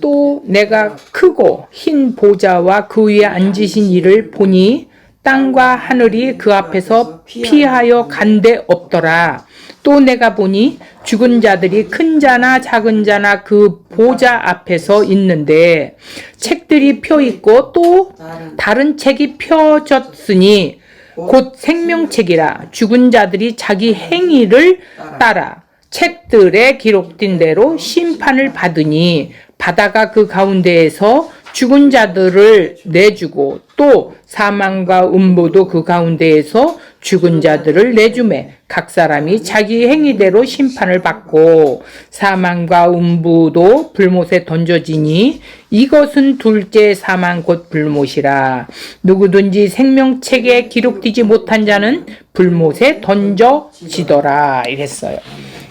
또 내가 크고 흰 보좌와 그 위에 앉으신 이를 보니 땅과 하늘이 그 앞에서 피하여 간데 없더라. 또 내가 보니 죽은 자들이 큰 자나 작은 자나 그 보좌 앞에서 있는데 책들이 펴 있고 또 다른 책이 펴졌으니 곧 생명책이라. 죽은 자들이 자기 행위를 따라 책들에 기록된 대로 심판을 받으니 바다가 그 가운데에서 죽은 자들을 내주고 또 사망과 음부도 그 가운데에서 죽은 자들을 내주매 각 사람이 자기 행위대로 심판을 받고 사망과 음부도 불못에 던져지니 이것은 둘째 사망 곧 불못이라. 누구든지 생명책에 기록되지 못한 자는 불못에 던져지더라 이랬어요.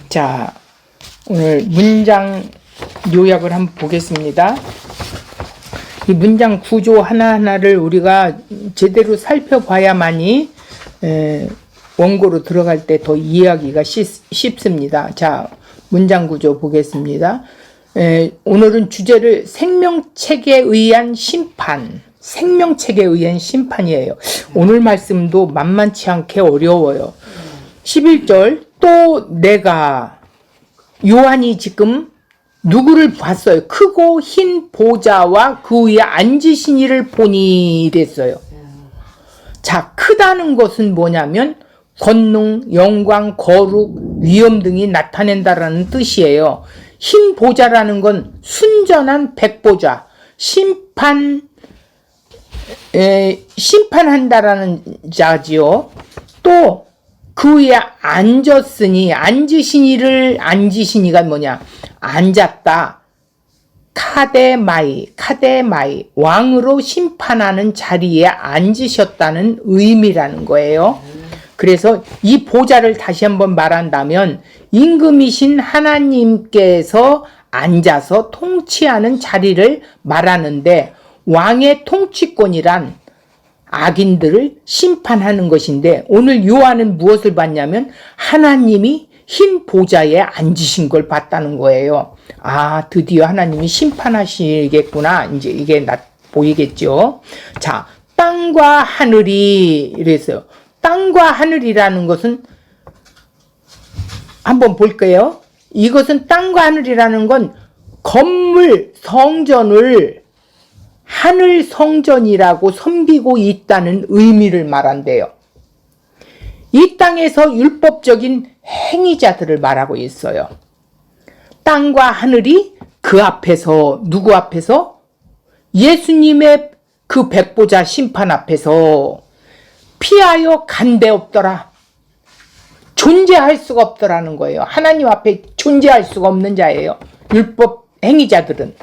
자, 오늘 문장 요약을 한번 보겠습니다. 이 문장 구조 하나하나를 우리가 제대로 살펴봐야만이 원고로 들어갈 때 더 이해하기가 쉽습니다. 자, 문장 구조 보겠습니다. 오늘은 주제를 생명책에 의한 심판, 생명책에 의한 심판이에요. 오늘 말씀도 만만치 않게 어려워요. 11절, 또 내가, 요한이 지금 누구를 봤어요? 크고 흰 보좌와 그 위에 앉으신 이를 보니 이랬어요. 자, 크다는 것은 뭐냐면 권능, 영광, 거룩, 위엄 등이 나타낸다라는 뜻이에요. 흰 보좌라는 건 순전한 백보좌, 심판한다라는 자지요. 또 그 위에 앉았으니, 앉으신 이가 뭐냐? 앉았다. 카데마이, 왕으로 심판하는 자리에 앉으셨다는 의미라는 거예요. 그래서 이 보좌를 다시 한번 말한다면 임금이신 하나님께서 앉아서 통치하는 자리를 말하는데 왕의 통치권이란 악인들을 심판하는 것인데 오늘 요한은 무엇을 봤냐면 하나님이 흰 보좌에 앉으신 걸 봤다는 거예요. 아, 드디어 하나님이 심판하시겠구나. 이제 이게 보이겠죠. 자, 땅과 하늘이 이랬어요. 땅과 하늘이라는 것은 한번 볼까요? 이것은 땅과 하늘이라는 건 건물, 성전을 하늘 성전이라고 섬기고 있다는 의미를 말한대요. 이 땅에서 율법적인 행위자들을 말하고 있어요. 땅과 하늘이 그 앞에서, 누구 앞에서? 예수님의 그 백보자 심판 앞에서 피하여 간데 없더라. 존재할 수가 없더라는 거예요. 하나님 앞에 존재할 수가 없는 자예요. 율법 행위자들은.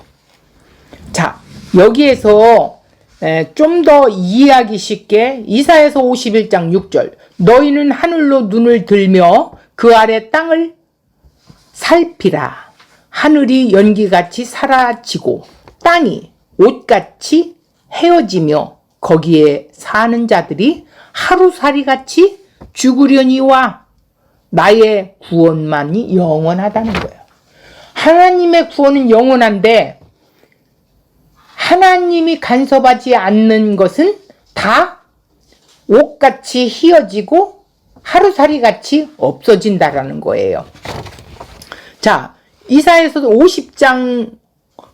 자, 여기에서 좀 더 이해하기 쉽게 이사야서 51장 6절 너희는 하늘로 눈을 들며 그 아래 땅을 살피라. 하늘이 연기같이 사라지고 땅이 옷같이 헤어지며 거기에 사는 자들이 하루살이같이 죽으려니와 나의 구원만이 영원하다는 거예요. 하나님의 구원은 영원한데 하나님이 간섭하지 않는 것은 다 옷같이 휘어지고 하루살이같이 없어진다라는 거예요. 자, 이사야서 50장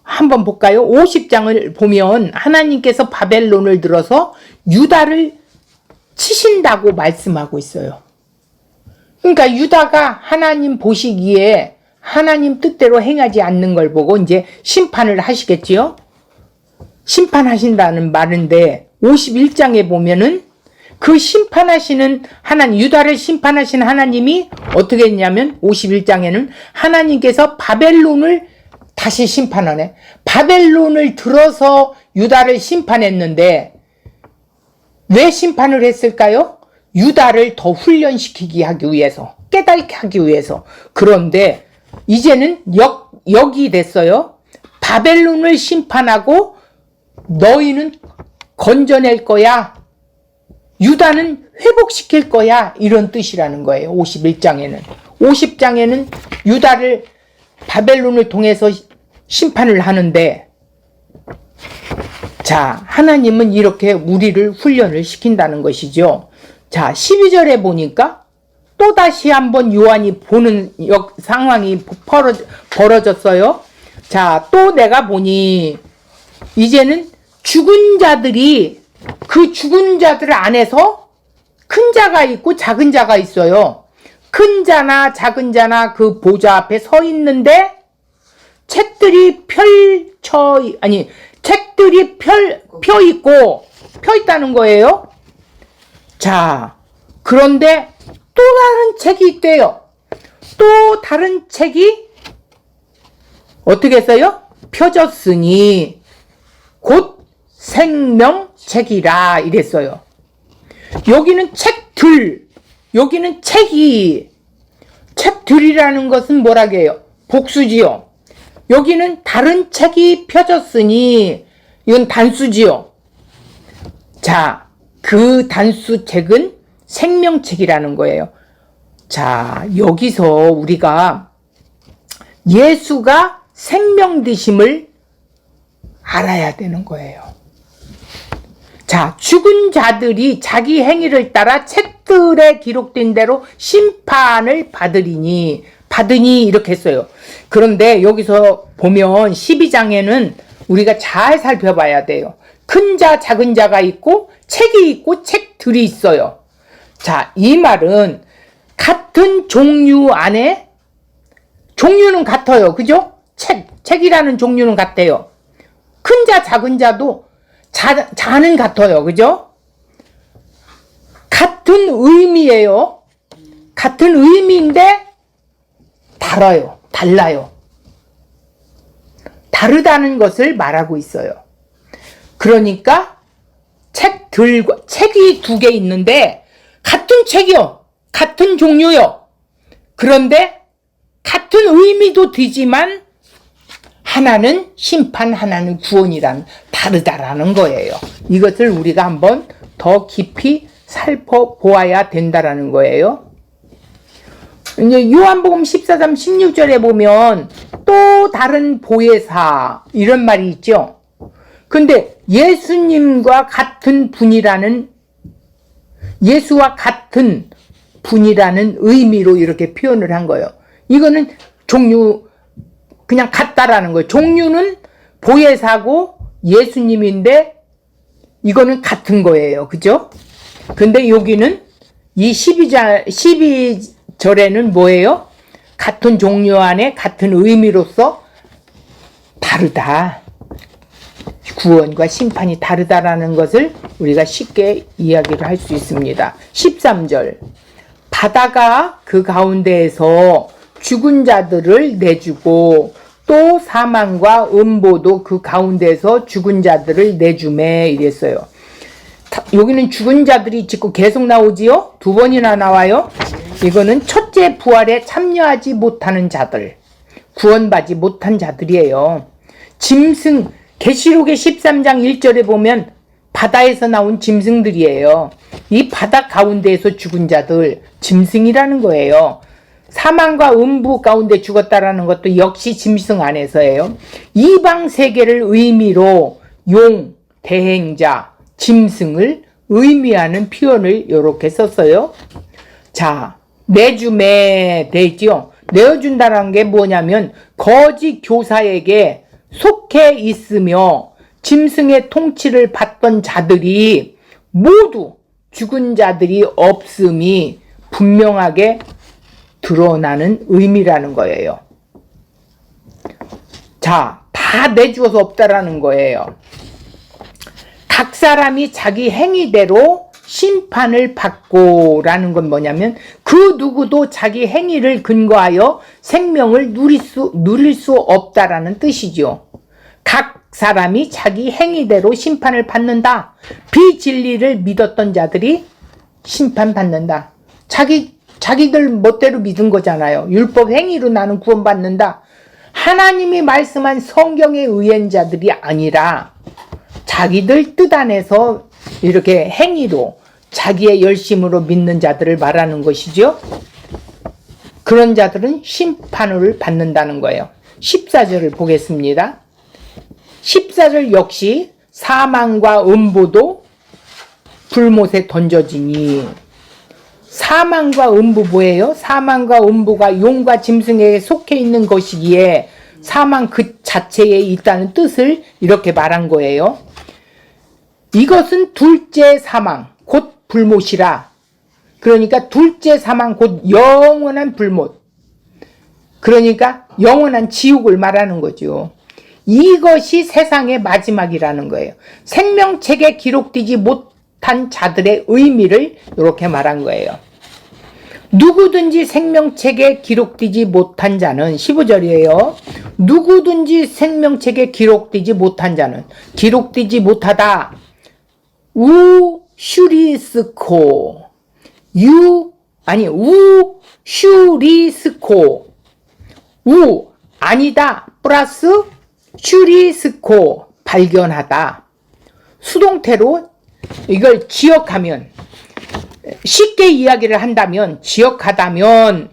한번 볼까요? 50장을 보면 하나님께서 바벨론을 들어서 유다를 치신다고 말씀하고 있어요. 그러니까 유다가 하나님 보시기에 하나님 뜻대로 행하지 않는 걸 보고 이제 심판을 하시겠지요? 심판하신다는 말인데 51장에 보면은 그 심판하시는 하나님, 유다를 심판하신 하나님이 어떻게 했냐면 51장에는 하나님께서 바벨론을 다시 심판하네. 바벨론을 들어서 유다를 심판했는데 왜 심판을 했을까요? 유다를 더 훈련시키게 하기 위해서, 깨닫게 하기 위해서. 그런데 이제는 역이 됐어요. 바벨론을 심판하고 너희는 건져낼 거야. 유다는 회복시킬 거야. 이런 뜻이라는 거예요. 51장에는. 50장에는 유다를 바벨론을 통해서 심판을 하는데, 자, 하나님은 이렇게 우리를 훈련을 시킨다는 것이죠. 자, 12절에 보니까 또다시 한번 요한이 보는 상황이 벌어졌어요. 자, 또 내가 보니 이제는 죽은 자들이, 그 죽은 자들 안에서 큰 자가 있고 작은 자가 있어요. 큰 자나 작은 자나 그 보좌 앞에 서 있는데 책들이 펴 있고 펴 있다는 거예요. 자, 그런데 또 다른 책이 있대요. 또 다른 책이 어떻게 했어요? 펴졌으니 곧 생명책이라 이랬어요. 여기는 책들, 여기는 책들이라는 것은 뭐라고 해요? 복수지요. 여기는 다른 책이 펴졌으니 이건 단수지요. 자, 그 단수책은 생명책이라는 거예요. 자, 여기서 우리가 예수가 생명 되심을 알아야 되는 거예요. 자, 죽은 자들이 자기 행위를 따라 책들에 기록된 대로 심판을 받으니 이렇게 했어요. 그런데 여기서 보면 12장에는 우리가 잘 살펴봐야 돼요. 큰 자, 작은 자가 있고 책이 있고 책들이 있어요. 자, 이 말은 같은 종류 안에 종류는 같아요. 그죠? 책이라는 종류는 같아요. 큰 자, 작은 자도 자는 같아요. 그죠? 같은 의미예요. 같은 의미인데 달라요. 다르다는 것을 말하고 있어요. 그러니까 책이 두 개 있는데 같은 책이요. 같은 종류요. 그런데 같은 의미도 되지만 하나는 심판, 하나는 구원이란 다르다라는 거예요. 이것을 우리가 한번 더 깊이 살펴보아야 된다라는 거예요. 이제 요한복음 14장 16절에 보면 또 다른 보혜사 이런 말이 있죠. 근데 예수와 같은 분이라는 의미로 이렇게 표현을 한 거예요. 이거는 그냥 같다라는 거예요. 종류는 보혜사고 예수님인데 이거는 같은 거예요. 그죠? 근데 여기는 이 12절에는 뭐예요? 같은 종류 안에 같은 의미로서 다르다. 구원과 심판이 다르다라는 것을 우리가 쉽게 이야기를 할 수 있습니다. 13절. 바다가 그 가운데에서 죽은 자들을 내주고 또 사망과 음보도 그 가운데에서 죽은 자들을 내주매 이랬어요. 여기는 죽은 자들이 지금 계속 나오지요? 두 번이나 나와요. 이거는 첫째 부활에 참여하지 못하는 자들, 구원받지 못한 자들이에요. 짐승, 계시록의 13장 1절에 보면 바다에서 나온 짐승들이에요. 이 바다 가운데에서 죽은 자들, 짐승이라는 거예요. 사망과 음부 가운데 죽었다라는 것도 역시 짐승 안에서예요. 이방 세계를 의미로 용, 대행자, 짐승을 의미하는 표현을 이렇게 썼어요. 자, 내주매 되죠. 내어준다는 게 뭐냐면 거짓 교사에게 속해 있으며 짐승의 통치를 받던 자들이 모두 죽은 자들이 없음이 분명하게 드러나는 의미라는 거예요. 자, 다 내주어서 없다라는 거예요. 각 사람이 자기 행위대로 심판을 받고라는 건 뭐냐면 그 누구도 자기 행위를 근거하여 생명을 누릴 수 없다라는 뜻이죠. 각 사람이 자기 행위대로 심판을 받는다. 비진리를 믿었던 자들이 심판받는다. 자기들 멋대로 믿은 거잖아요. 율법 행위로 나는 구원받는다. 하나님이 말씀한 성경에 의한 자들이 아니라 자기들 뜻 안에서 이렇게 행위로 자기의 열심으로 믿는 자들을 말하는 것이죠. 그런 자들은 심판을 받는다는 거예요. 14절을 보겠습니다. 14절 역시 사망과 음부도 불못에 던져지니. 사망과 음부 뭐예요? 사망과 음부가 용과 짐승에게 속해 있는 것이기에 사망 그 자체에 있다는 뜻을 이렇게 말한 거예요. 이것은 둘째 사망 곧 불못이라. 그러니까 둘째 사망 곧 영원한 불못, 그러니까 영원한 지옥을 말하는 거죠. 이것이 세상의 마지막이라는 거예요. 생명책에 기록되지 못한 자들의 의미를 이렇게 말한 거예요. 누구든지 생명책에 기록되지 못한 자는, 15절이에요. 누구든지 생명책에 기록되지 못한 자는, 기록되지 못하다. 우슈리스코, 우슈리스코, 아니다 플러스 슈리스코, 발견하다. 수동태로 이걸 지역하면, 쉽게 이야기를 한다면, 지역하다면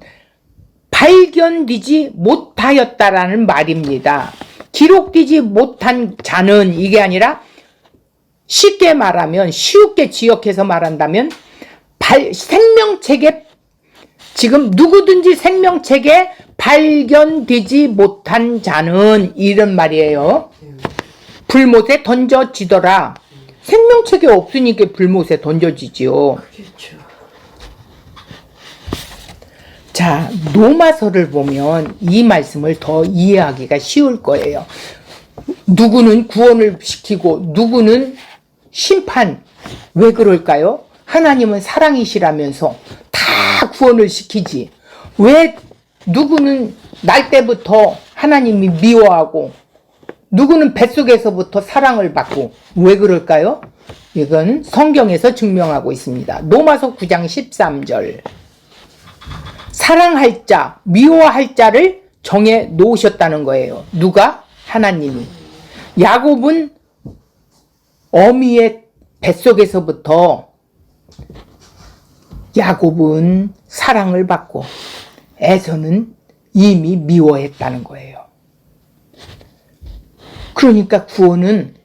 발견되지 못하였다라는 말입니다. 기록되지 못한 자는, 이게 아니라 쉽게 말하면, 쉽게 지역해서 말한다면, 생명책에, 지금 누구든지 생명책에 발견되지 못한 자는, 이런 말이에요. 불못에 던져지더라. 생명책에 없으니까 불못에 던져지지요. 그렇죠. 자, 로마서를 보면 이 말씀을 더 이해하기가 쉬울 거예요. 누구는 구원을 시키고 누구는 심판. 왜 그럴까요? 하나님은 사랑이시라면서 다 구원을 시키지. 왜 누구는 날 때부터 하나님이 미워하고 누구는 뱃속에서부터 사랑을 받고, 왜 그럴까요? 이건 성경에서 증명하고 있습니다. 로마서 9장 13절. 사랑할 자, 미워할 자를 정해 놓으셨다는 거예요. 누가? 하나님이. 야곱은 어미의 뱃속에서부터 야곱은 사랑을 받고 에서는 이미 미워했다는 거예요. 그러니까 구원은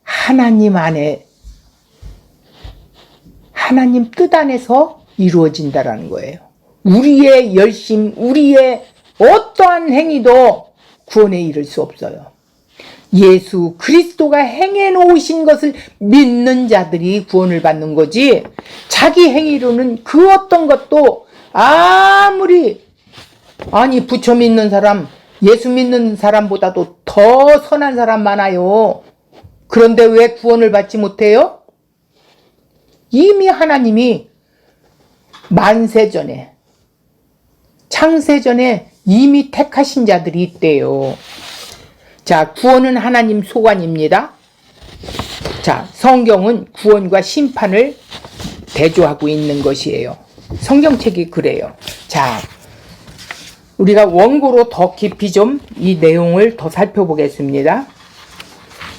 하나님 안에, 하나님 뜻 안에서 이루어진다라는 거예요. 우리의 열심, 우리의 어떠한 행위도 구원에 이를 수 없어요. 예수 그리스도가 행해 놓으신 것을 믿는 자들이 구원을 받는 거지, 자기 행위로는 그 어떤 것도, 아무리 부처 믿는 사람, 예수 믿는 사람보다도 더 선한 사람 많아요. 그런데 왜 구원을 받지 못해요? 이미 하나님이 만세전에, 창세전에 이미 택하신 자들이 있대요. 자, 구원은 하나님 소관입니다. 자, 성경은 구원과 심판을 대조하고 있는 것이에요. 성경책이 그래요. 자, 우리가 원고로 더 깊이 좀 이 내용을 더 살펴보겠습니다.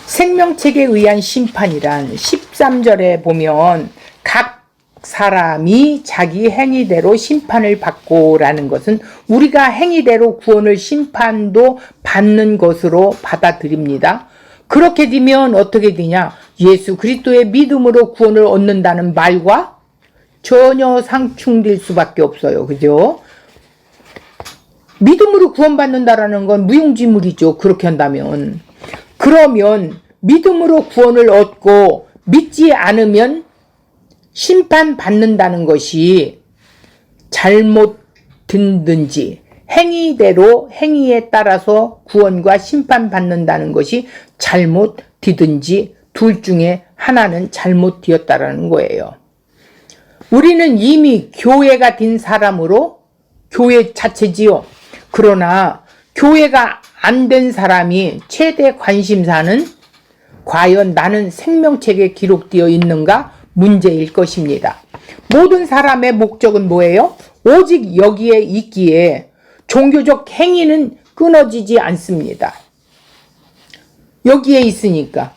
생명책에 의한 심판이란 13절에 보면 각 사람이 자기 행위대로 심판을 받고라는 것은 우리가 행위대로 구원을, 심판도 받는 것으로 받아들입니다. 그렇게 되면 어떻게 되냐? 예수 그리스도의 믿음으로 구원을 얻는다는 말과 전혀 상충될 수밖에 없어요. 그죠? 믿음으로 구원받는다라는 건 무용지물이죠. 그렇게 한다면. 그러면 믿음으로 구원을 얻고 믿지 않으면 심판받는다는 것이 잘못 듣든지 행위대로, 행위에 따라서 구원과 심판받는다는 것이 잘못 되든지 둘 중에 하나는 잘못되었다라는 거예요. 우리는 이미 교회가 된 사람으로, 교회 자체지요. 그러나 교회가 안 된 사람이 최대 관심사는 과연 나는 생명책에 기록되어 있는가 문제일 것입니다. 모든 사람의 목적은 뭐예요? 오직 여기에 있기에 종교적 행위는 끊어지지 않습니다. 여기에 있으니까.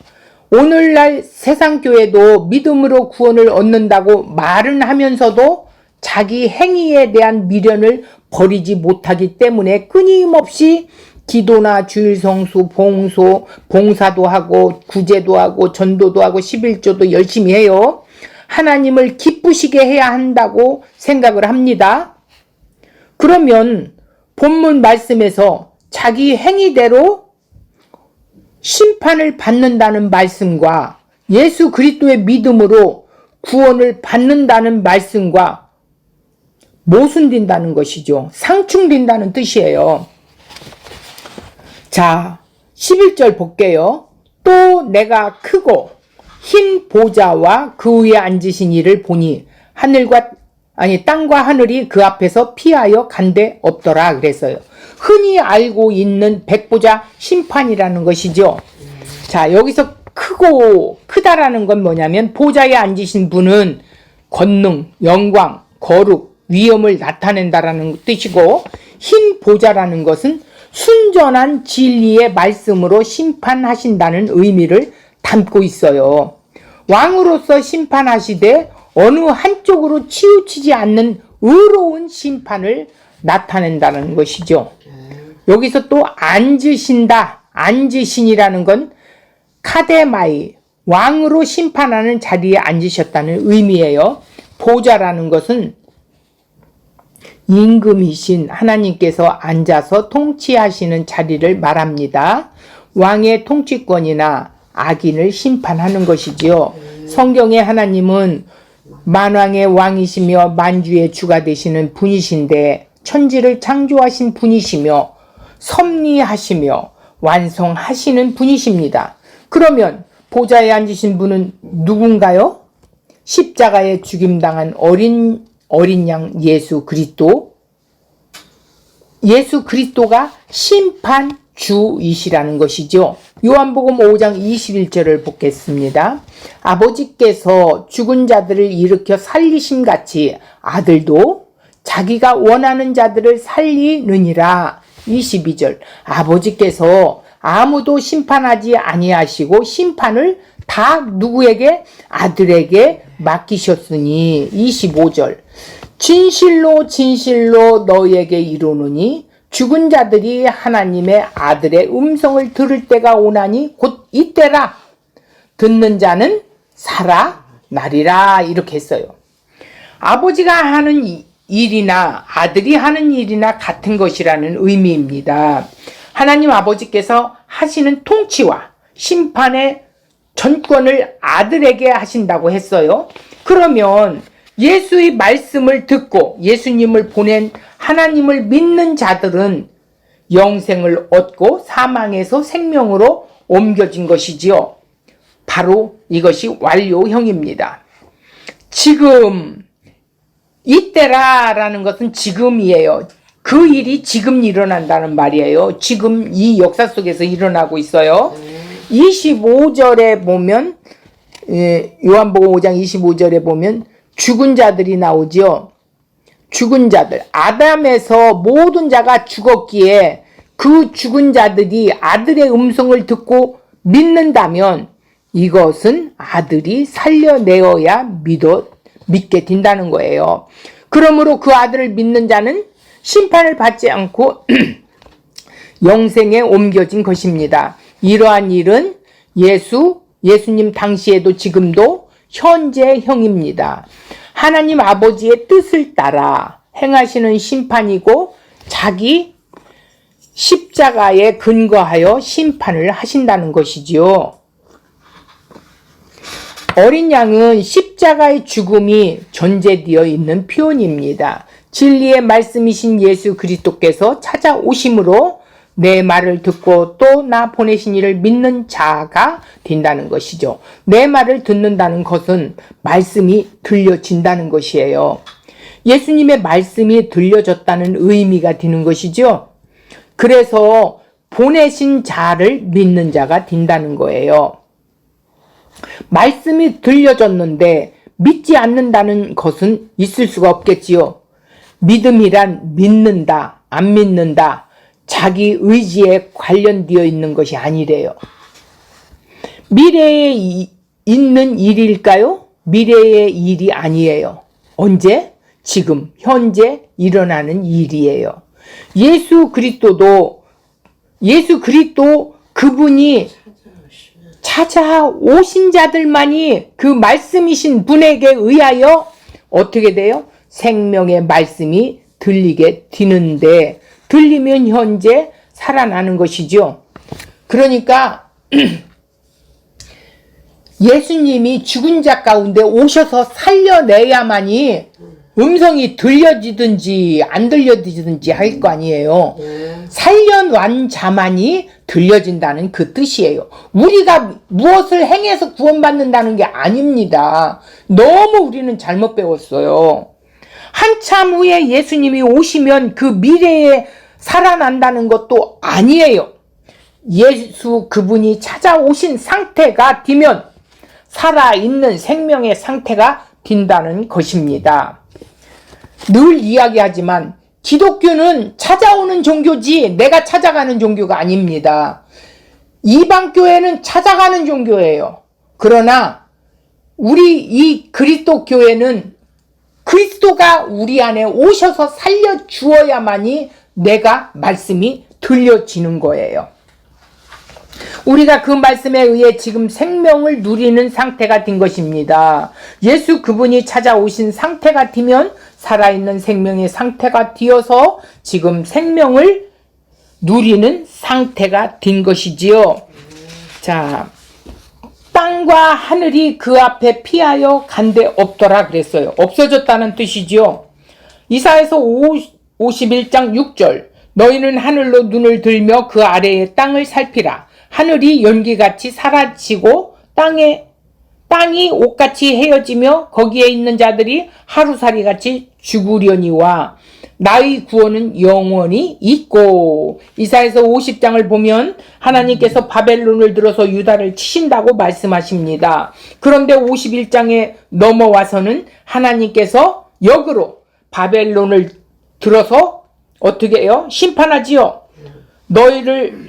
오늘날 세상교회도 믿음으로 구원을 얻는다고 말은 하면서도 자기 행위에 대한 미련을 버리지 못하기 때문에 끊임없이 기도나 주일 성수, 봉사도 하고 구제도 하고 전도도 하고 11조도 열심히 해요. 하나님을 기쁘시게 해야 한다고 생각을 합니다. 그러면 본문 말씀에서 자기 행위대로 심판을 받는다는 말씀과 예수 그리스도의 믿음으로 구원을 받는다는 말씀과 모순된다는 것이죠. 상충된다는 뜻이에요. 자, 11절 볼게요. 또 내가 크고 흰 보좌와 그 위에 앉으신 이를 보니 땅과 하늘이 그 앞에서 피하여 간데 없더라 그랬어요. 흔히 알고 있는 백보자 심판이라는 것이죠. 자, 여기서 크다라는 건 뭐냐면 보좌에 앉으신 분은 권능, 영광, 거룩, 위엄을 나타낸다라는 뜻이고, 흰 보좌라는 것은 순전한 진리의 말씀으로 심판하신다는 의미를 담고 있어요. 왕으로서 심판하시되 어느 한쪽으로 치우치지 않는 의로운 심판을 나타낸다는 것이죠. 여기서 또 앉으신이라는 건 카데마이, 왕으로 심판하는 자리에 앉으셨다는 의미예요. 보좌라는 것은 임금이신 하나님께서 앉아서 통치하시는 자리를 말합니다. 왕의 통치권이나 악인을 심판하는 것이지요. 성경의 하나님은 만왕의 왕이시며 만주의 주가 되시는 분이신데 천지를 창조하신 분이시며 섭리하시며 완성하시는 분이십니다. 그러면 보좌에 앉으신 분은 누군가요? 십자가에 죽임당한 어린 양 예수 그리스도. 예수 그리스도가 심판주이시라는 것이죠. 요한복음 5장 21절을 보겠습니다. 아버지께서 죽은 자들을 일으켜 살리심같이 아들도 자기가 원하는 자들을 살리느니라. 22절. 아버지께서 아무도 심판하지 아니하시고 심판을 다 누구에게? 아들에게 맡기셨으니. 25절. 진실로 진실로 너희에게 이르노니 죽은 자들이 하나님의 아들의 음성을 들을 때가 오나니 곧 이때라. 듣는 자는 살아나리라. 이렇게 했어요. 아버지가 하는 일이나 아들이 하는 일이나 같은 것이라는 의미입니다. 하나님 아버지께서 하시는 통치와 심판의 전권을 아들에게 하신다고 했어요. 그러면 예수의 말씀을 듣고 예수님을 보낸 하나님을 믿는 자들은 영생을 얻고 사망에서 생명으로 옮겨진 것이지요. 바로 이것이 완료형입니다. 지금 이때라라는 것은 지금이에요. 그 일이 지금 일어난다는 말이에요. 지금 이 역사 속에서 일어나고 있어요. 25절에 보면 요한복음 5장 25절에 보면 죽은 자들이 나오죠. 죽은 자들. 아담에서 모든 자가 죽었기에 그 죽은 자들이 아들의 음성을 듣고 믿는다면 이것은 아들이 살려내어야 믿게 된다는 거예요. 그러므로 그 아들을 믿는 자는 심판을 받지 않고 영생에 옮겨진 것입니다. 이러한 일은 예수님 당시에도 지금도 현재형입니다. 하나님 아버지의 뜻을 따라 행하시는 심판이고 자기 십자가에 근거하여 심판을 하신다는 것이지요. 어린 양은 십자가의 죽음이 전제되어 있는 표현입니다. 진리의 말씀이신 예수 그리스도께서 찾아오심으로 내 말을 듣고 또 나 보내신 이를 믿는 자가 된다는 것이죠. 내 말을 듣는다는 것은 말씀이 들려진다는 것이에요. 예수님의 말씀이 들려졌다는 의미가 되는 것이죠. 그래서 보내신 자를 믿는 자가 된다는 거예요. 말씀이 들려졌는데 믿지 않는다는 것은 있을 수가 없겠지요. 믿음이란 믿는다, 안 믿는다, 자기 의지에 관련되어 있는 것이 아니래요. 미래에 있는 일일까요? 미래의 일이 아니에요. 언제? 지금, 현재 일어나는 일이에요. 예수 그리스도도 예수 그리스도 그분이 찾아오신 자들만이 그 말씀이신 분에게 의하여 어떻게 돼요? 생명의 말씀이 들리게 되는데, 들리면 현재 살아나는 것이죠. 그러니까 예수님이 죽은 자 가운데 오셔서 살려내야만이 음성이 들려지든지 안 들려지든지 할 거 아니에요. 살려난 자만이 들려진다는 그 뜻이에요. 우리가 무엇을 행해서 구원받는다는 게 아닙니다. 너무 우리는 잘못 배웠어요. 한참 후에 예수님이 오시면 그 미래에 살아난다는 것도 아니에요. 예수 그분이 찾아오신 상태가 되면 살아있는 생명의 상태가 된다는 것입니다. 늘 이야기하지만 기독교는 찾아오는 종교지 내가 찾아가는 종교가 아닙니다. 이방교회는 찾아가는 종교예요. 그러나 우리 이 그리스도 교회는 그리스도가 우리 안에 오셔서 살려주어야만이 내가 말씀이 들려지는 거예요. 우리가 그 말씀에 의해 지금 생명을 누리는 상태가 된 것입니다. 예수 그분이 찾아오신 상태가 되면 살아있는 생명의 상태가 되어서 지금 생명을 누리는 상태가 된 것이지요. 자, 땅과 하늘이 그 앞에 피하여 간데 없더라 그랬어요. 없어졌다는 뜻이지요. 이사야서 51장 6절 너희는 하늘로 눈을 들며 그 아래의 땅을 살피라. 하늘이 연기같이 사라지고 땅이 옷같이 헤어지며 거기에 있는 자들이 하루살이같이 죽으려니와 나의 구원은 영원히 있고. 이사야서 50장을 보면 하나님께서 바벨론을 들어서 유다를 치신다고 말씀하십니다. 그런데 51장에 넘어와서는 하나님께서 역으로 바벨론을 들어서 어떻게 해요? 심판하지요. 너희를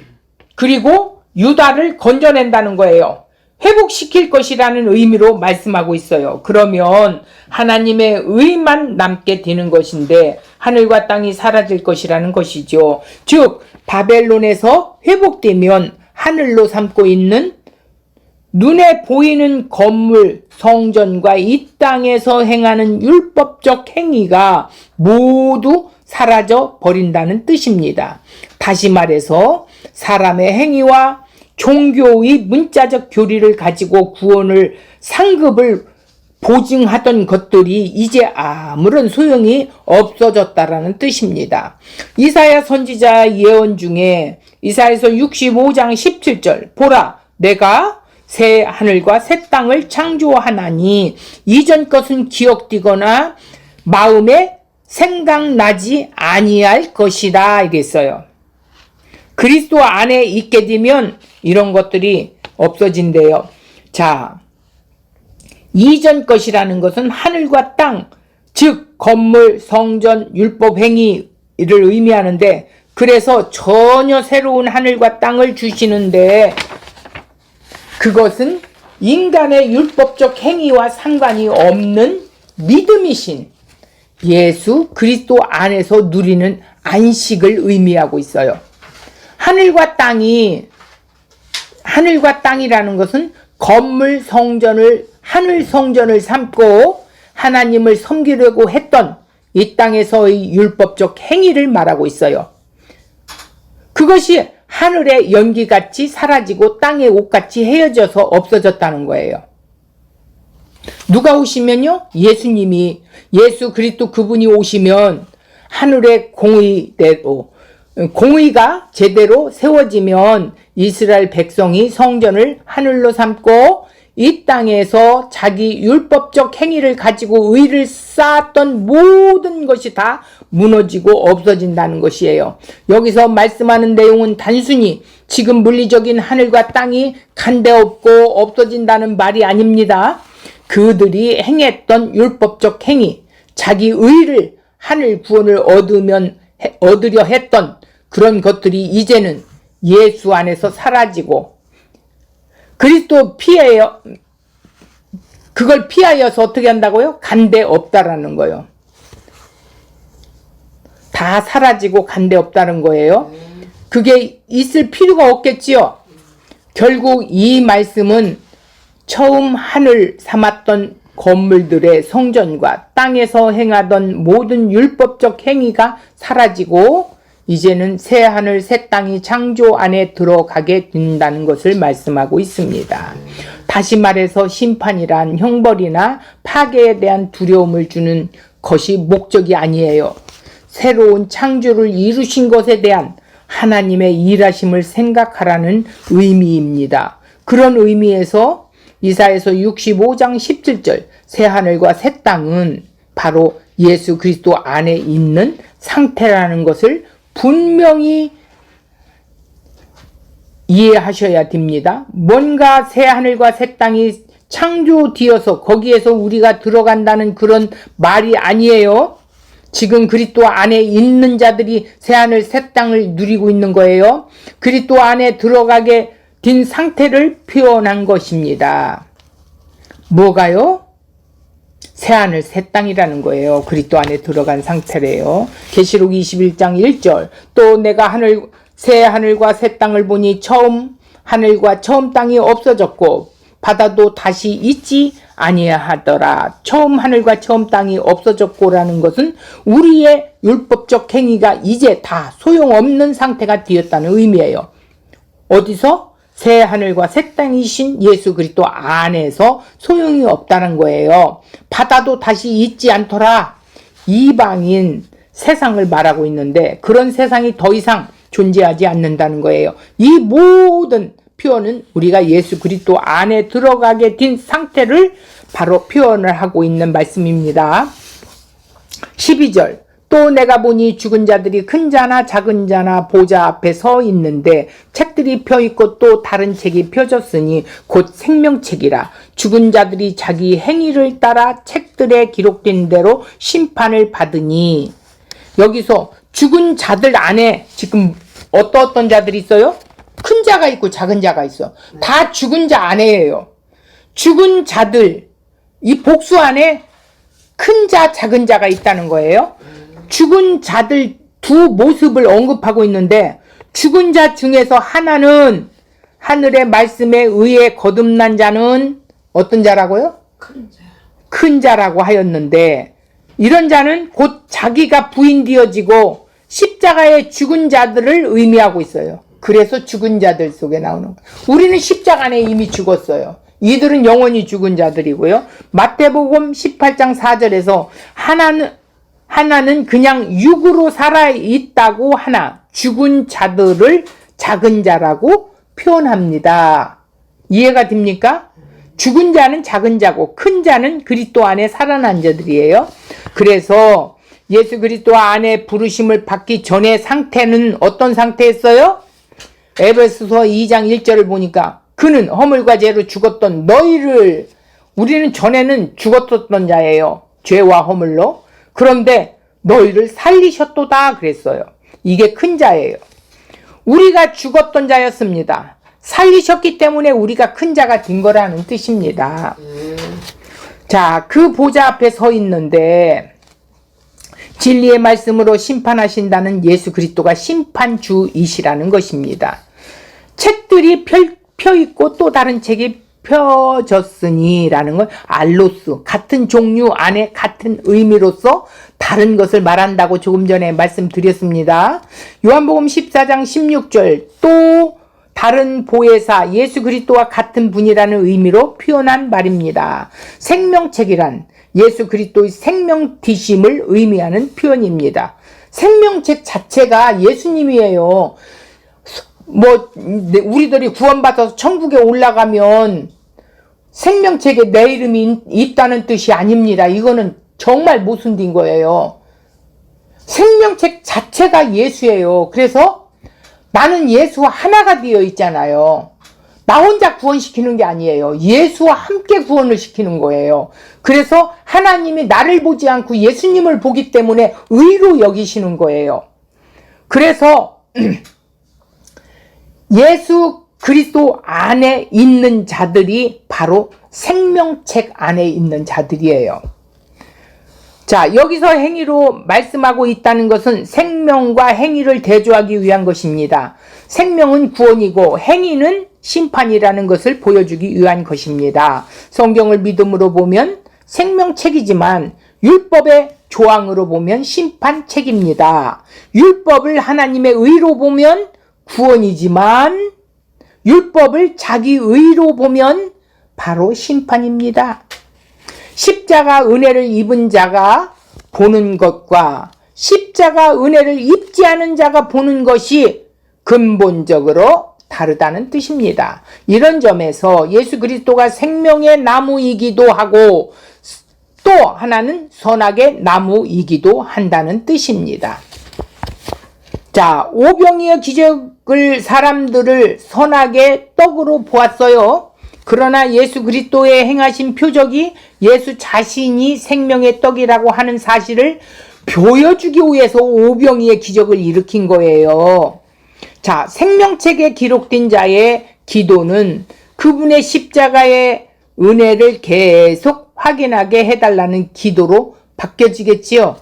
그리고 유다를 건져낸다는 거예요. 회복시킬 것이라는 의미로 말씀하고 있어요. 그러면 하나님의 의만 남게 되는 것인데 하늘과 땅이 사라질 것이라는 것이죠. 즉 바벨론에서 회복되면 하늘로 삼고 있는 눈에 보이는 건물, 성전과 이 땅에서 행하는 율법적 행위가 모두 사라져 버린다는 뜻입니다. 다시 말해서 사람의 행위와 종교의 문자적 교리를 가지고 구원을 상급을 보증하던 것들이 이제 아무런 소용이 없어졌다라는 뜻입니다. 이사야 선지자 예언 중에 이사야서 65장 17절 보라 내가 새 하늘과 새 땅을 창조하나니 이전 것은 기억되거나 마음에 생각나지 아니할 것이다 이랬어요. 그리스도 안에 있게 되면 이런 것들이 없어진대요. 자, 이전 것이라는 것은 하늘과 땅, 즉 건물, 성전, 율법 행위를 의미하는데 그래서 전혀 새로운 하늘과 땅을 주시는데 그것은 인간의 율법적 행위와 상관이 없는 믿음이신 예수 그리스도 안에서 누리는 안식을 의미하고 있어요. 하늘과 땅이라는 것은 건물 성전을 하늘 성전을 삼고 하나님을 섬기려고 했던 이 땅에서의 율법적 행위를 말하고 있어요. 그것이 하늘의 연기같이 사라지고 땅의 옷같이 헤어져서 없어졌다는 거예요. 누가 오시면요? 예수님이 예수 그리스도 그분이 오시면 하늘의 공의가 제대로 세워지면 이스라엘 백성이 성전을 하늘로 삼고 이 땅에서 자기 율법적 행위를 가지고 의를 쌓았던 모든 것이 다 무너지고 없어진다는 것이에요. 여기서 말씀하는 내용은 단순히 지금 물리적인 하늘과 땅이 간데없고 없어진다는 말이 아닙니다. 그들이 행했던 율법적 행위, 자기 의를 하늘 구원을 얻으려 했던 그런 것들이 이제는 예수 안에서 사라지고 그리스도 그걸 피하여서 어떻게 한다고요? 간데 없다라는 거예요. 다 사라지고 간데 없다는 거예요. 그게 있을 필요가 없겠지요. 결국 이 말씀은 처음 하늘 삼았던 건물들의 성전과 땅에서 행하던 모든 율법적 행위가 사라지고 이제는 새 하늘 새 땅이 창조 안에 들어가게 된다는 것을 말씀하고 있습니다. 다시 말해서 심판이란 형벌이나 파괴에 대한 두려움을 주는 것이 목적이 아니에요. 새로운 창조를 이루신 것에 대한 하나님의 일하심을 생각하라는 의미입니다. 그런 의미에서 이사야서 65장 17절 새 하늘과 새 땅은 바로 예수 그리스도 안에 있는 상태라는 것을 분명히 이해하셔야 됩니다. 뭔가 새 하늘과 새 땅이 창조되어서 거기에서 우리가 들어간다는 그런 말이 아니에요. 지금 그리스도 안에 있는 자들이 새 하늘 새 땅을 누리고 있는 거예요. 그리스도 안에 들어가게 된 상태를 표현한 것입니다. 뭐가요? 새 하늘 새 땅이라는 거예요. 그리스도 안에 들어간 상태래요. 계시록 21장 1절 또 내가 새 하늘과 새 땅을 보니 처음 하늘과 처음 땅이 없어졌고 바다도 다시 있지 아니하더라. 처음 하늘과 처음 땅이 없어졌고라는 것은 우리의 율법적 행위가 이제 다 소용없는 상태가 되었다는 의미예요. 어디서? 새 하늘과 새 땅이신 예수 그리스도 안에서 소용이 없다는 거예요. 바다도 다시 있지 않더라. 이방인 세상을 말하고 있는데 그런 세상이 더 이상 존재하지 않는다는 거예요. 이 모든 표현은 우리가 예수 그리스도 안에 들어가게 된 상태를 바로 표현을 하고 있는 말씀입니다. 12절 또 내가 보니 죽은 자들이 큰 자나 작은 자나 보좌 앞에 서 있는데 책들이 펴있고 또 다른 책이 펴졌으니 곧 생명책이라. 죽은 자들이 자기 행위를 따라 책들에 기록된 대로 심판을 받으니. 여기서 죽은 자들 안에 지금 어떤 자들이 있어요? 큰 자가 있고 작은 자가 있어. 다 죽은 자 안에예요. 죽은 자들, 이 복수 안에 큰 자, 작은 자가 있다는 거예요. 죽은 자들 두 모습을 언급하고 있는데 죽은 자 중에서 하나는 하늘의 말씀에 의해 거듭난 자는 어떤 자라고요? 큰 자라고 하였는데 이런 자는 곧 자기가 부인되어지고 십자가의 죽은 자들을 의미하고 있어요. 그래서 죽은 자들 속에 나오는 거예요. 우리는 십자가 안에 이미 죽었어요. 이들은 영원히 죽은 자들이고요. 마태복음 18장 4절에서 하나는 그냥 육으로 살아있다고 하나 죽은 자들을 작은 자라고 표현합니다. 이해가 됩니까? 죽은 자는 작은 자고 큰 자는 그리스도 안에 살아난 자들이에요. 그래서 예수 그리스도 안에 부르심을 받기 전의 상태는 어떤 상태였어요? 에베소서 2장 1절을 보니까 그는 허물과 죄로 죽었던 너희를, 우리는 전에는 죽었었던 자예요. 죄와 허물로. 그런데 너희를 살리셨도다 그랬어요. 이게 큰 자예요. 우리가 죽었던 자였습니다. 살리셨기 때문에 우리가 큰 자가 된 거라는 뜻입니다. 자, 그 보좌 앞에 서 있는데 진리의 말씀으로 심판하신다는 예수 그리스도가 심판주이시라는 것입니다. 책들이 펴있고 또 다른 책이 펴졌으니 라는 걸 알로스, 같은 종류 안에 같은 의미로서 다른 것을 말한다고 조금 전에 말씀드렸습니다. 요한복음 14장 16절 또 다른 보혜사 예수 그리스도와 같은 분이라는 의미로 표현한 말입니다. 생명책이란 예수 그리스도의 생명디심을 의미하는 표현입니다. 생명책 자체가 예수님이에요. 우리들이 구원받아서 천국에 올라가면 생명책에 내 이름이 있다는 뜻이 아닙니다. 이거는 정말 모순된 거예요. 생명책 자체가 예수예요. 그래서 나는 예수와 하나가 되어 있잖아요. 나 혼자 구원시키는 게 아니에요. 예수와 함께 구원을 시키는 거예요. 그래서 하나님이 나를 보지 않고 예수님을 보기 때문에 의로 여기시는 거예요. 그래서 예수 그리스도 안에 있는 자들이 바로 생명책 안에 있는 자들이에요. 자, 여기서 행위로 말씀하고 있다는 것은 생명과 행위를 대조하기 위한 것입니다. 생명은 구원이고 행위는 심판이라는 것을 보여주기 위한 것입니다. 성경을 믿음으로 보면 생명책이지만 율법의 조항으로 보면 심판책입니다. 율법을 하나님의 의로 보면 구원이지만 율법을 자기 의로 보면 바로 심판입니다. 십자가 은혜를 입은 자가 보는 것과 십자가 은혜를 입지 않은 자가 보는 것이 근본적으로 다르다는 뜻입니다. 이런 점에서 예수 그리스도가 생명의 나무이기도 하고 또 하나는 선악의 나무이기도 한다는 뜻입니다. 자, 오병이의 기적을 사람들을 선악의 떡으로 보았어요. 그러나 예수 그리스도의 행하신 표적이 예수 자신이 생명의 떡이라고 하는 사실을 보여주기 위해서 오병이의 기적을 일으킨 거예요. 자, 생명책에 기록된 자의 기도는 그분의 십자가의 은혜를 계속 확인하게 해달라는 기도로 바뀌어지겠지요.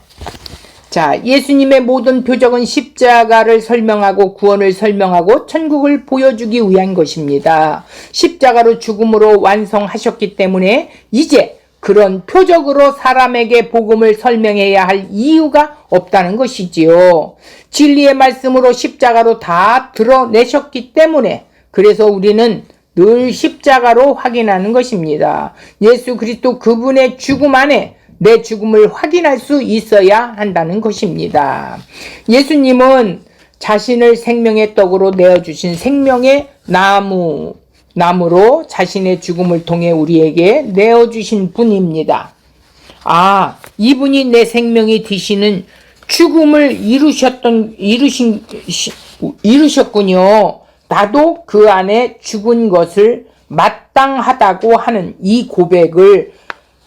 자, 예수님의 모든 표적은 십자가를 설명하고 구원을 설명하고 천국을 보여주기 위한 것입니다. 십자가로 죽음으로 완성하셨기 때문에 이제 그런 표적으로 사람에게 복음을 설명해야 할 이유가 없다는 것이지요. 진리의 말씀으로 십자가로 다 드러내셨기 때문에 그래서 우리는 늘 십자가로 확인하는 것입니다. 예수 그리스도 그분의 죽음 안에 내 죽음을 확인할 수 있어야 한다는 것입니다. 예수님은 자신을 생명의 떡으로 내어주신 생명의 나무로 자신의 죽음을 통해 우리에게 내어주신 분입니다. 아, 이분이 내 생명이 되시는 죽음을 이루셨군요. 나도 그 안에 죽은 것을 마땅하다고 하는 이 고백을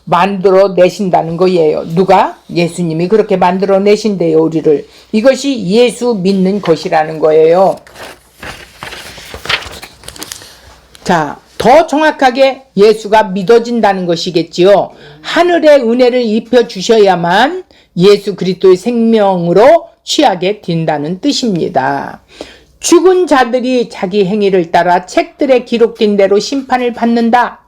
만들어 내신다는 거예요. 누가? 예수님이 그렇게 만들어 내신대요, 우리를. 이것이 예수 믿는 것이라는 거예요. 자, 더 정확하게 예수가 믿어진다는 것이겠지요. 하늘의 은혜를 입혀 주셔야만 예수 그리스도의 생명으로 취하게 된다는 뜻입니다. 죽은 자들이 자기 행위를 따라 책들에 기록된 대로 심판을 받는다.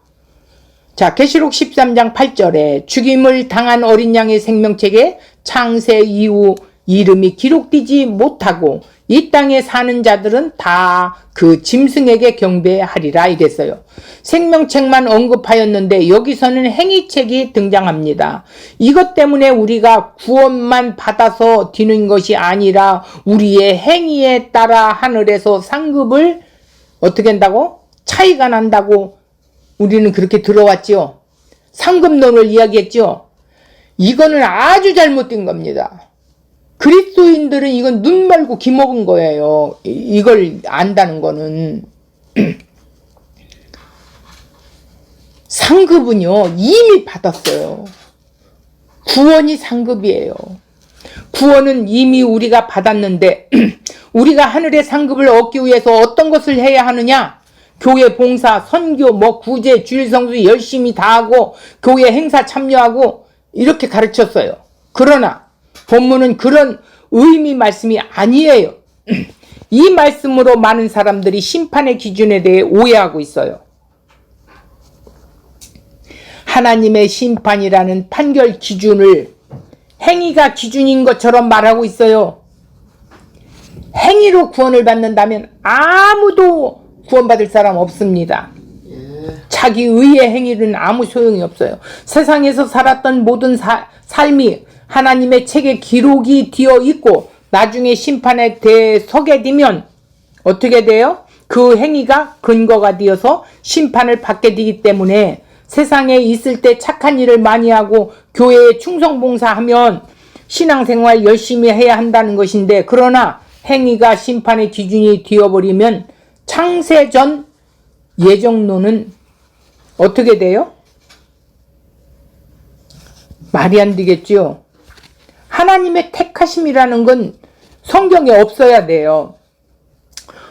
자, 계시록 13장 8절에 죽임을 당한 어린 양의 생명책에 창세 이후 이름이 기록되지 못하고 이 땅에 사는 자들은 다 그 짐승에게 경배하리라 이랬어요. 생명책만 언급하였는데 여기서는 행위책이 등장합니다. 이것 때문에 우리가 구원만 받아서 되는 것이 아니라 우리의 행위에 따라 하늘에서 상급을 어떻게 한다고? 차이가 난다고 우리는 그렇게 들어왔지요. 상급론을 이야기했죠. 이거는 아주 잘못된 겁니다. 그리스도인들은 이건 눈 말고 귀 먹은 거예요. 이걸 안다는 거는. 상급은요, 이미 받았어요. 구원이 상급이에요. 구원은 이미 우리가 받았는데 우리가 하늘의 상급을 얻기 위해서 어떤 것을 해야 하느냐? 교회 봉사, 선교, 구제, 주일 성수 열심히 다하고 교회 행사 참여하고 이렇게 가르쳤어요. 그러나 본문은 그런 의미 말씀이 아니에요. 이 말씀으로 많은 사람들이 심판의 기준에 대해 오해하고 있어요. 하나님의 심판이라는 판결 기준을 행위가 기준인 것처럼 말하고 있어요. 행위로 구원을 받는다면 아무도 구원받을 사람 없습니다. 자기 의의 행위는 아무 소용이 없어요. 세상에서 살았던 모든 삶이 하나님의 책에 기록이 되어 있고 나중에 심판에 서게 되면 어떻게 돼요? 그 행위가 근거가 되어서 심판을 받게 되기 때문에 세상에 있을 때 착한 일을 많이 하고 교회에 충성봉사하면 신앙생활 열심히 해야 한다는 것인데 그러나 행위가 심판의 기준이 되어버리면 창세전 예정론은 어떻게 돼요? 말이 안 되겠죠. 하나님의 택하심이라는 건 성경에 없어야 돼요.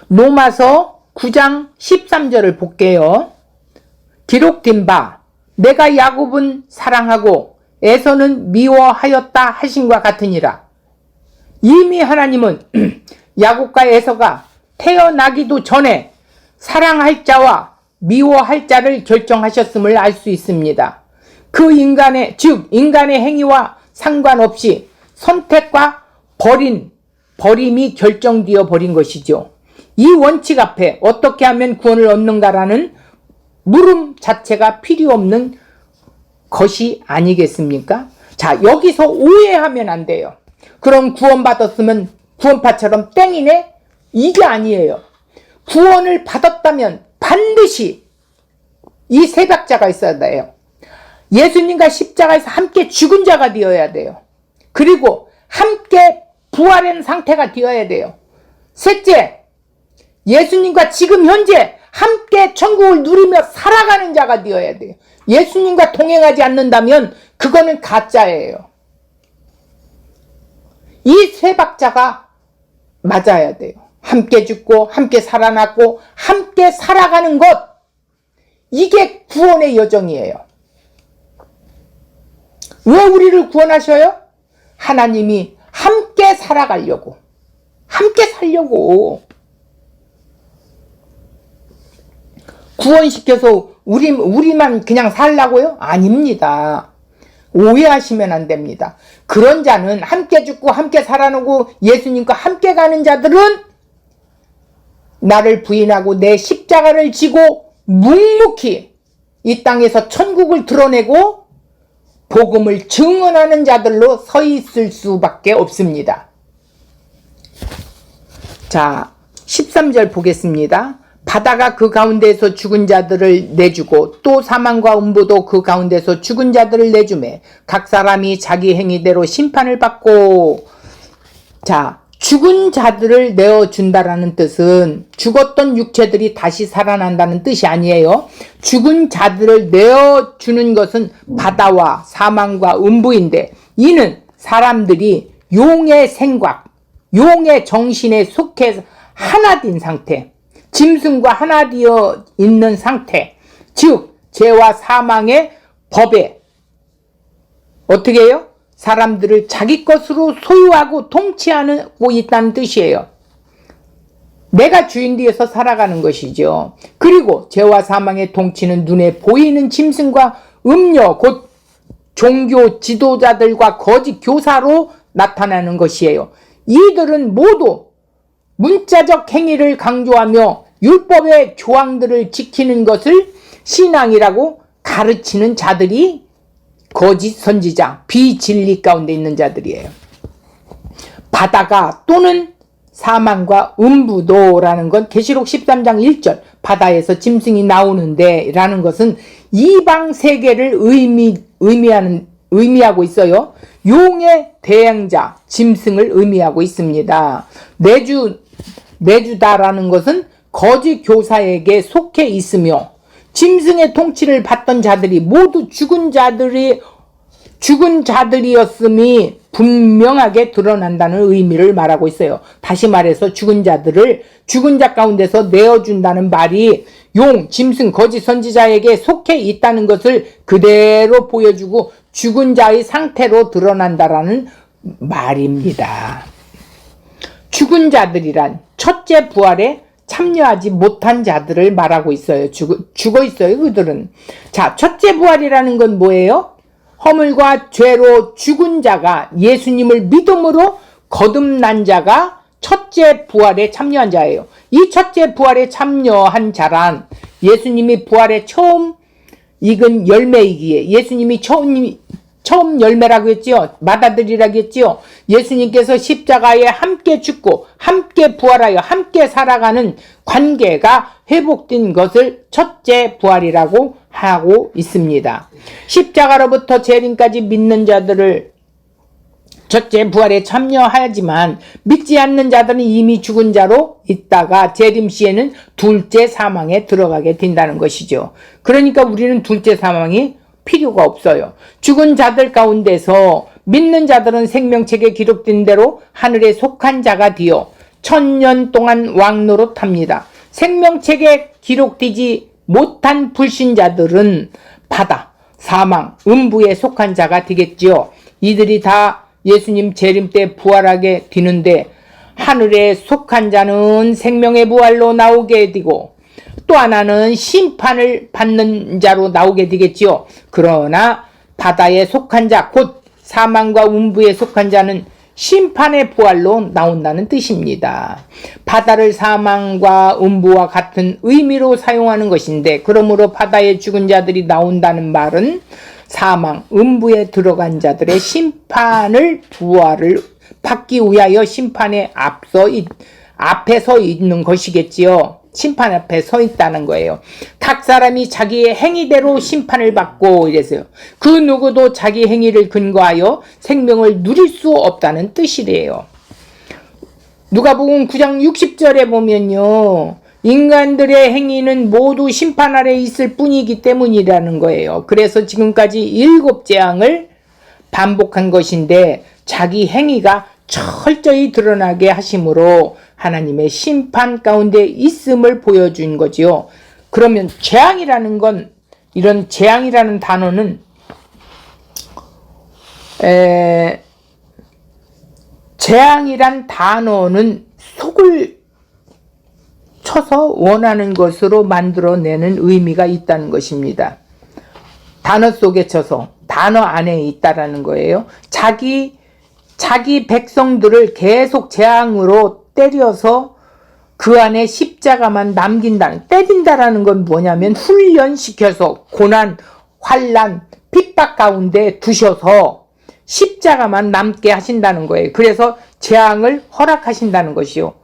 로마서 9장 13절을 볼게요. 기록된 바 내가 야곱은 사랑하고 에서는 미워하였다 하신과 같으니라. 이미 하나님은 야곱과 에서가 태어나기도 전에 사랑할 자와 미워할 자를 결정하셨음을 알 수 있습니다. 그 인간의 행위와 상관없이 선택과 버림이 결정되어 버린 것이죠. 이 원칙 앞에 어떻게 하면 구원을 얻는가라는 물음 자체가 필요 없는 것이 아니겠습니까? 자, 여기서 오해하면 안 돼요. 그럼 구원받았으면 구원파처럼 땡이네? 이게 아니에요. 구원을 받았다면 반드시 이 세 박자가 있어야 돼요. 예수님과 십자가에서 함께 죽은 자가 되어야 돼요. 그리고 함께 부활한 상태가 되어야 돼요. 셋째, 예수님과 지금 현재 함께 천국을 누리며 살아가는 자가 되어야 돼요. 예수님과 동행하지 않는다면 그거는 가짜예요. 이 세 박자가 맞아야 돼요. 함께 죽고 함께 살아났고 함께 살아가는 것, 이게 구원의 여정이에요. 왜 우리를 구원하셔요? 하나님이 함께 살아가려고, 함께 살려고. 구원시켜서 우리만 그냥 살라고요? 아닙니다. 오해하시면 안 됩니다. 그런 자는 함께 죽고 함께 살아나고 예수님과 함께 가는 자들은 나를 부인하고 내 십자가를 지고 묵묵히 이 땅에서 천국을 드러내고 복음을 증언하는 자들로 서 있을 수밖에 없습니다. 자, 13절 보겠습니다. 바다가 그 가운데에서 죽은 자들을 내주고 또 사망과 음부도 그 가운데서 죽은 자들을 내주매 각 사람이 자기 행위대로 심판을 받고. 자, 죽은 자들을 내어준다라는 뜻은 죽었던 육체들이 다시 살아난다는 뜻이 아니에요. 죽은 자들을 내어주는 것은 바다와 사망과 음부인데, 이는 사람들이 용의 생각, 용의 정신에 속해 하나 된 상태, 짐승과 하나 되어 있는 상태, 즉 죄와 사망의 법에 어떻게 해요? 사람들을 자기 것으로 소유하고 통치하고 있다는 뜻이에요. 내가 주인 되어서 살아가는 것이죠. 그리고 죄와 사망의 통치는 눈에 보이는 짐승과 음녀, 곧 종교 지도자들과 거짓 교사로 나타나는 것이에요. 이들은 모두 문자적 행위를 강조하며 율법의 조항들을 지키는 것을 신앙이라고 가르치는 자들이 거짓 선지자, 비진리 가운데 있는 자들이에요. 바다가 또는 사망과 음부도라는 건 계시록 13장 1절 바다에서 짐승이 나오는데 라는 것은 이방 세계를 의미하고 있어요. 용의 대행자, 짐승을 의미하고 있습니다. 내주다라는 것은 거짓 교사에게 속해 있으며 짐승의 통치를 받던 자들이 모두 죽은 자들이었음이 분명하게 드러난다는 의미를 말하고 있어요. 다시 말해서 죽은 자들을 죽은 자 가운데서 내어준다는 말이 용, 짐승, 거짓 선지자에게 속해 있다는 것을 그대로 보여주고 죽은 자의 상태로 드러난다라는 말입니다. 죽은 자들이란 첫째 부활에 참여하지 못한 자들을 말하고 있어요. 죽어 있어요, 그들은. 자, 첫째 부활이라는 건 뭐예요? 허물과 죄로 죽은 자가 예수님을 믿음으로 거듭난 자가 첫째 부활에 참여한 자예요. 이 첫째 부활에 참여한 자란 예수님이 부활에 처음 익은 열매이기에, 예수님이 처음 열매라고 했지요. 맏아들이라고 했지요. 예수님께서 십자가에 함께 죽고 함께 부활하여 함께 살아가는 관계가 회복된 것을 첫째 부활이라고 하고 있습니다. 십자가로부터 재림까지 믿는 자들을 첫째 부활에 참여하지만 믿지 않는 자들은 이미 죽은 자로 있다가 재림 시에는 둘째 사망에 들어가게 된다는 것이죠. 그러니까 우리는 둘째 사망이 필요가 없어요. 죽은 자들 가운데서 믿는 자들은 생명책에 기록된 대로 하늘에 속한 자가 되어 1000년 동안 왕노릇합니다. 생명책에 기록되지 못한 불신자들은 바다, 사망, 음부에 속한 자가 되겠지요. 이들이 다 예수님 재림 때 부활하게 되는데 하늘에 속한 자는 생명의 부활로 나오게 되고 또 하나는 심판을 받는 자로 나오게 되겠지요. 그러나 바다에 속한 자, 곧 사망과 음부에 속한 자는 심판의 부활로 나온다는 뜻입니다. 바다를 사망과 음부와 같은 의미로 사용하는 것인데, 그러므로 바다에 죽은 자들이 나온다는 말은 사망, 음부에 들어간 자들의 심판을 부활을 받기 위하여 심판에 앞에 서 있는 것이겠지요. 심판 앞에 서 있다는 거예요. 각 사람이 자기의 행위대로 심판을 받고 이래서요. 그 누구도 자기 행위를 근거하여 생명을 누릴 수 없다는 뜻이래요. 누가복음 9장 60절에 보면요. 인간들의 행위는 모두 심판 아래 있을 뿐이기 때문이라는 거예요. 그래서 지금까지 7 재앙을 반복한 것인데 자기 행위가 철저히 드러나게 하심으로 하나님의 심판 가운데 있음을 보여준 거지요. 그러면 재앙이라는 건, 이런 재앙이라는 단어는 재앙이란 단어는 속을 쳐서 원하는 것으로 만들어내는 의미가 있다는 것입니다. 단어 속에 쳐서 단어 안에 있다라는 거예요. 자기 백성들을 계속 재앙으로 때려서 그 안에 십자가만 남긴다는, 때린다라는 건 뭐냐면 훈련시켜서 고난, 환난, 핍박 가운데 두셔서 십자가만 남게 하신다는 거예요. 그래서 재앙을 허락하신다는 것이요.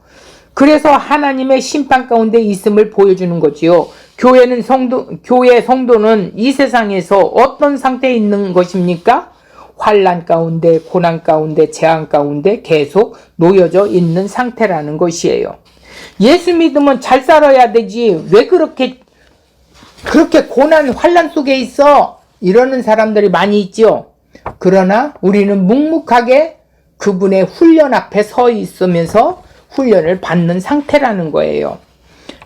그래서 하나님의 심판 가운데 있음을 보여주는 거지요. 교회 성도는 이 세상에서 어떤 상태에 있는 것입니까? 환난 가운데, 고난 가운데, 재앙 가운데 계속 놓여져 있는 상태라는 것이에요. 예수 믿으면 잘 살아야 되지. 왜 그렇게 고난, 환난 속에 있어? 이러는 사람들이 많이 있죠. 그러나 우리는 묵묵하게 그분의 훈련 앞에 서 있으면서 훈련을 받는 상태라는 거예요.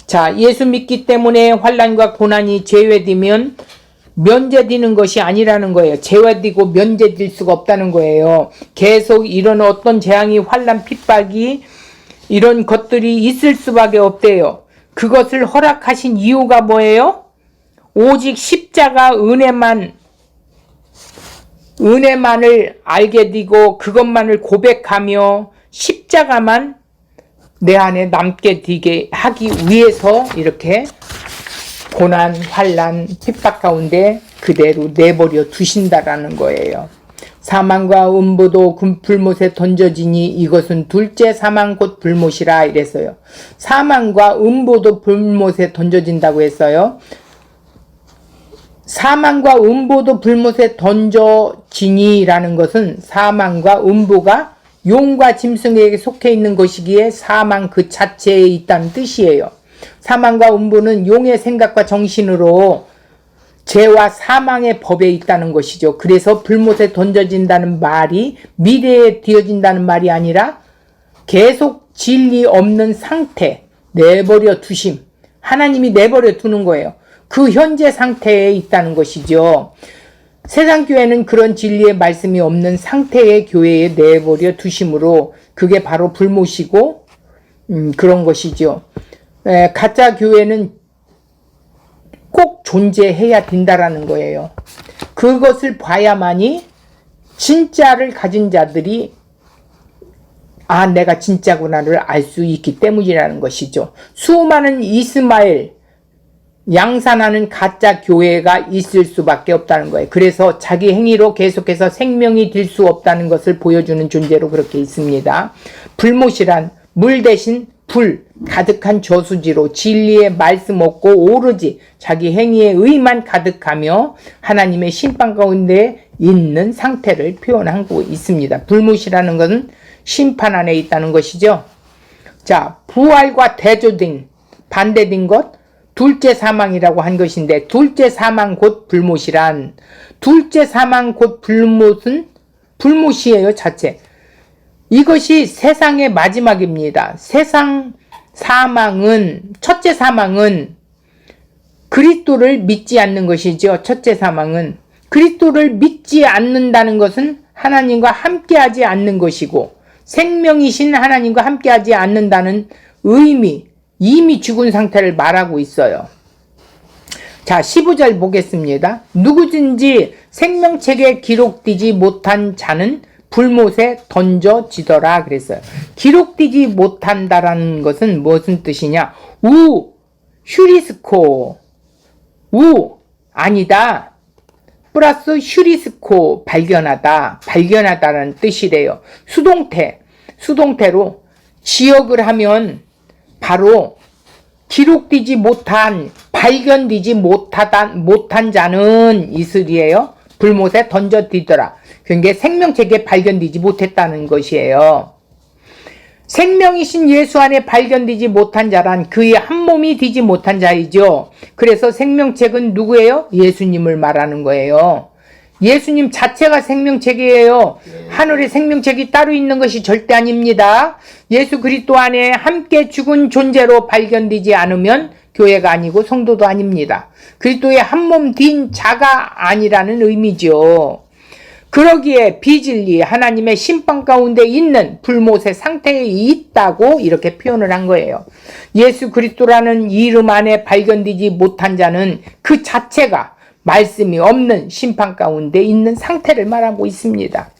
자, 예수 믿기 때문에 환난과 고난이 제외되면 면제되는 것이 아니라는 거예요. 제외되고 면제될 수가 없다는 거예요. 계속 이런 어떤 재앙이, 환난, 핍박이, 이런 것들이 있을 수밖에 없대요. 그것을 허락하신 이유가 뭐예요? 오직 십자가 은혜만을 알게 되고 그것만을 고백하며 십자가만 내 안에 남게 되게 하기 위해서 이렇게 고난, 환난, 핍박 가운데 그대로 내버려 두신다라는 거예요. 사망과 음부도 불못에 던져지니 이것은 둘째 사망 곧 불못이라 이랬어요. 사망과 음부도 불못에 던져진다고 했어요. 사망과 음부도 불못에 던져지니라는 것은 사망과 음부가 용과 짐승에게 속해 있는 것이기에 사망 그 자체에 있다는 뜻이에요. 사망과 음부는 용의 생각과 정신으로 죄와 사망의 법에 있다는 것이죠. 그래서 불못에 던져진다는 말이 미래에 되어진다는 말이 아니라 계속 진리 없는 상태, 내버려 두심, 하나님이 내버려 두는 거예요. 그 현재 상태에 있다는 것이죠. 세상 교회는 그런 진리의 말씀이 없는 상태의 교회에 내버려 두심으로 그게 바로 불못이고 그런 것이죠. 가짜 교회는 꼭 존재해야 된다라는 거예요. 그것을 봐야만이 진짜를 가진 자들이 내가 진짜구나를 알 수 있기 때문이라는 것이죠. 수많은 이스마엘 양산하는 가짜 교회가 있을 수밖에 없다는 거예요. 그래서 자기 행위로 계속해서 생명이 될 수 없다는 것을 보여주는 존재로 그렇게 있습니다. 불못이란 물 대신 불 가득한 저수지로 진리의 말씀 없고 오로지 자기 행위의 의만 가득하며 하나님의 심판 가운데 있는 상태를 표현하고 있습니다. 불못이라는 것은 심판 안에 있다는 것이죠. 자, 부활과 대조된 반대된 것 둘째 사망이라고 한 것인데, 둘째 사망 곧 불못이란, 둘째 사망 곧 불못은 불못이에요, 자체. 이것이 세상의 마지막입니다. 세상 사망은, 첫째 사망은 그리스도를 믿지 않는 것이죠. 첫째 사망은 그리스도를 믿지 않는다는 것은 하나님과 함께하지 않는 것이고, 생명이신 하나님과 함께하지 않는다는 이미 죽은 상태를 말하고 있어요. 자, 15절 보겠습니다. 누구든지 생명책에 기록되지 못한 자는 불못에 던져지더라 그랬어요. 기록되지 못한다라는 것은 무슨 뜻이냐? 휴리스코, 아니다. 플러스 휴리스코, 발견하다라는 뜻이래요. 수동태로 지역을 하면 바로 기록되지 못한, 발견되지 못한 자는 이슬이에요. 불못에 던져지더라. 그게 생명책에 발견되지 못했다는 것이에요. 생명이신 예수 안에 발견되지 못한 자란 그의 한 몸이 되지 못한 자이죠. 그래서 생명책은 누구예요? 예수님을 말하는 거예요. 예수님 자체가 생명책이에요. 하늘에 생명책이 따로 있는 것이 절대 아닙니다. 예수 그리스도 안에 함께 죽은 존재로 발견되지 않으면 교회가 아니고 성도도 아닙니다. 그리스도의 한 몸 된 자가 아니라는 의미죠. 그러기에 비진리 하나님의 심판 가운데 있는 불못의 상태에 있다고 이렇게 표현을 한 거예요. 예수 그리스도라는 이름 안에 발견되지 못한 자는 그 자체가 말씀이 없는 심판 가운데 있는 상태를 말하고 있습니다.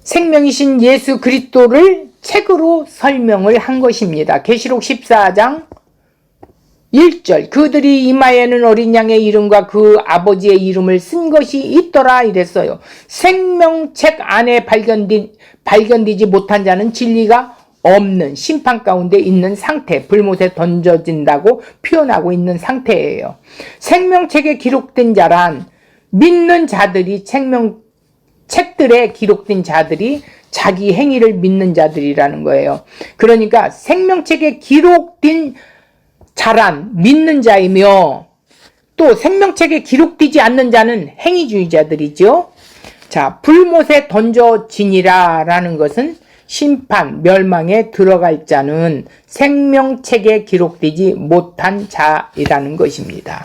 생명이신 예수 그리스도를 책으로 설명을 한 것입니다. 계시록 14장 1절 그들이 이마에는 어린 양의 이름과 그 아버지의 이름을 쓴 것이 있더라 이랬어요. 생명책 안에 발견되지 못한 자는 진리가 없는 심판 가운데 있는 상태, 불못에 던져진다고 표현하고 있는 상태예요. 생명책에 기록된 자란 믿는 자들이, 책들에 기록된 자들이 자기 행위를 믿는 자들이라는 거예요. 그러니까 생명책에 기록된 자란 믿는 자이며, 또 생명책에 기록되지 않는 자는 행위주의자들이죠. 자, 불못에 던져지니라 라는 것은 심판, 멸망에 들어갈 자는 생명책에 기록되지 못한 자이라는 것입니다.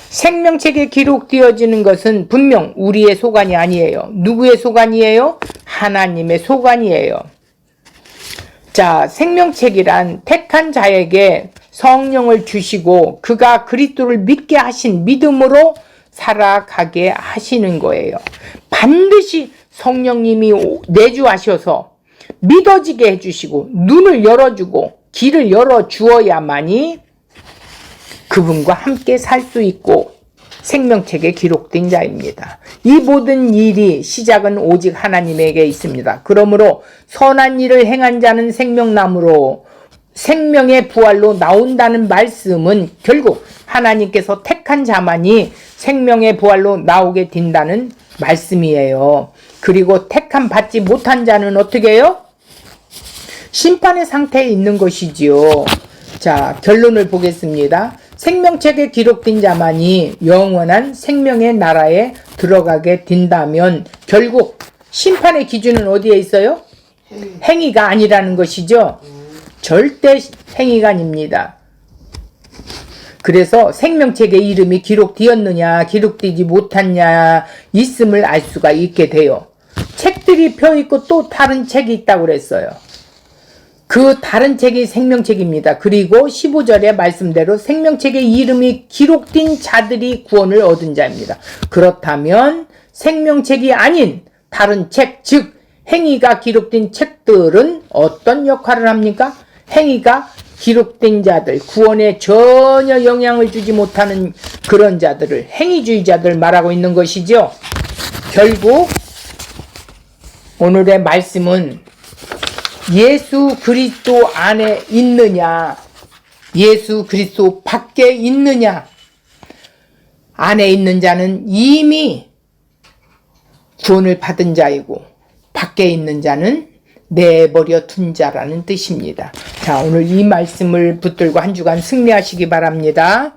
생명책에 기록되어지는 것은 분명 우리의 소관이 아니에요. 누구의 소관이에요? 하나님의 소관이에요. 자, 생명책이란 택한 자에게 성령을 주시고 그가 그리스도를 믿게 하신 믿음으로 살아가게 하시는 거예요. 반드시 성령님이 내주하셔서 믿어지게 해주시고 눈을 열어주고 길을 열어주어야만이 그분과 함께 살 수 있고 생명책에 기록된 자입니다. 이 모든 일이 시작은 오직 하나님에게 있습니다. 그러므로 선한 일을 행한 자는 생명나무로 생명의 부활로 나온다는 말씀은 결국 하나님께서 택한 자만이 생명의 부활로 나오게 된다는 말씀이에요. 그리고 택함 받지 못한 자는 어떻게 해요? 심판의 상태에 있는 것이지요. 자, 결론을 보겠습니다. 생명책에 기록된 자만이 영원한 생명의 나라에 들어가게 된다면 결국 심판의 기준은 어디에 있어요? 행위가 아니라는 것이죠. 절대 행위가 아닙니다. 그래서 생명책에 이름이 기록되었느냐 기록되지 못했냐 있음을 알 수가 있게 돼요. 책들이 펴있고 또 다른 책이 있다고 그랬어요. 그 다른 책이 생명책입니다. 그리고 15절의 말씀대로 생명책에 이름이 기록된 자들이 구원을 얻은 자입니다. 그렇다면 생명책이 아닌 다른 책, 즉 행위가 기록된 책들은 어떤 역할을 합니까? 행위가 기록된 자들, 구원에 전혀 영향을 주지 못하는 그런 자들을 행위주의자들 말하고 있는 것이죠. 결국 오늘의 말씀은 예수 그리스도 안에 있느냐, 예수 그리스도 밖에 있느냐, 안에 있는 자는 이미 구원을 받은 자이고 밖에 있는 자는 내버려 둔 자라는 뜻입니다. 자, 오늘 이 말씀을 붙들고 한 주간 승리하시기 바랍니다.